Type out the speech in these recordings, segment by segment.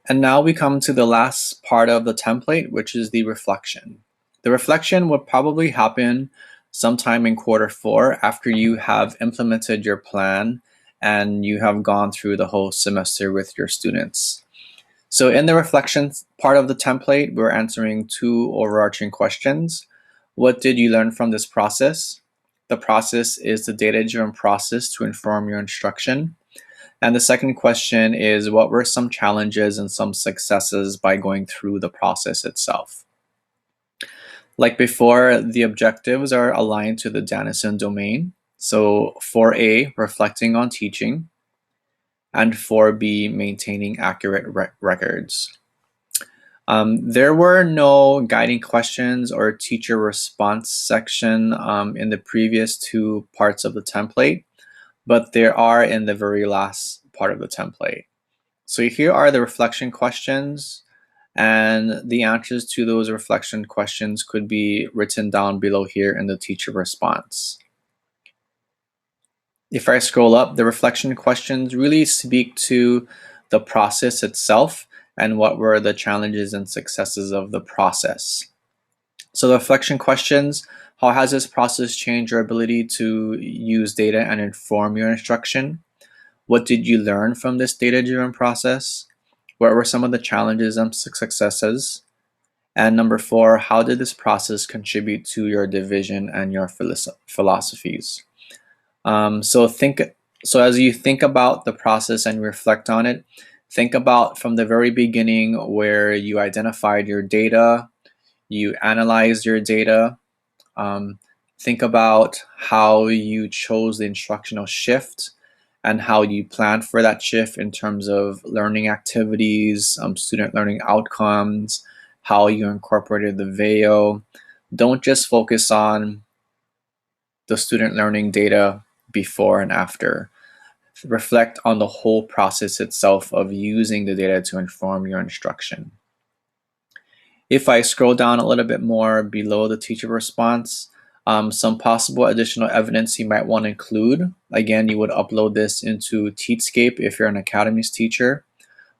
And now we come to the last part of the template, which is the reflection. The reflection would probably happen sometime in quarter 4 after you have implemented your plan and you have gone through the whole semester with your students. So in the reflection part of the template, we're answering 2 overarching questions. What did you learn from this process? The process is the data-driven process to inform your instruction. And the second question is, what were some challenges and some successes by going through the process itself? Like before, the objectives are aligned to the Danielson domain. So 4A, reflecting on teaching, and 4B, maintaining accurate records. There were no guiding questions or teacher response section in the previous 2 parts of the template, but there are in the very last part of the template. So here are the reflection questions, and the answers to those reflection questions could be written down below here in the teacher response. If I scroll up, the reflection questions really speak to the process itself and what were the challenges and successes of the process. So the reflection questions: how has this process changed your ability to use data and inform your instruction? What did you learn from this data-driven process? What were some of the challenges and successes? And number 4, how did this process contribute to your division and your philosophies? So as you think about the process and reflect on it, think about from the very beginning where you identified your data, you analyzed your data. Think about how you chose the instructional shift and how you planned for that shift in terms of learning activities, student learning outcomes, how you incorporated the VEO. Don't just focus on the student learning data before and after. Reflect on the whole process itself of using the data to inform your instruction. If I scroll down a little bit more below the teacher response, some possible additional evidence you might want to include. Again, you would upload this into Teachscape if you're an Academies teacher,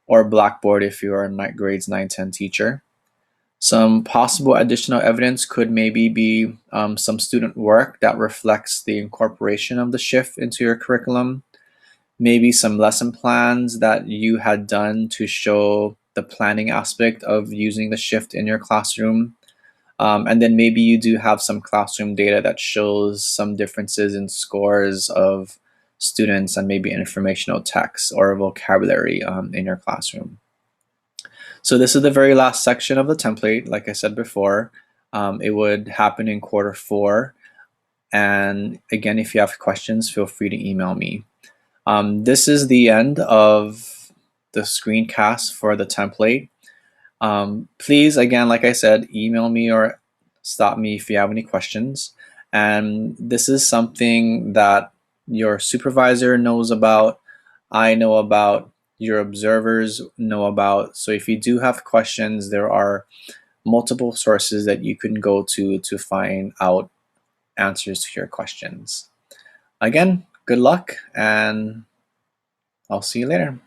or Blackboard if you're a grades 9-10 teacher. Some possible additional evidence could maybe be some student work that reflects the incorporation of the shift into your curriculum. Maybe some lesson plans that you had done to show the planning aspect of using the shift in your classroom. And then maybe you do have some classroom data that shows some differences in scores of students and maybe informational text or vocabulary in your classroom. So this is the very last section of the template. Like I said before, it would happen in quarter 4. And again, if you have questions, feel free to email me. This is the end of the screencast for the template. Please, again, like I said, email me or stop me if you have any questions. And this is something that your supervisor knows about, I know about, your observers know about. So if you do have questions, there are multiple sources that you can go to find out answers to your questions. Again, good luck, and I'll see you later.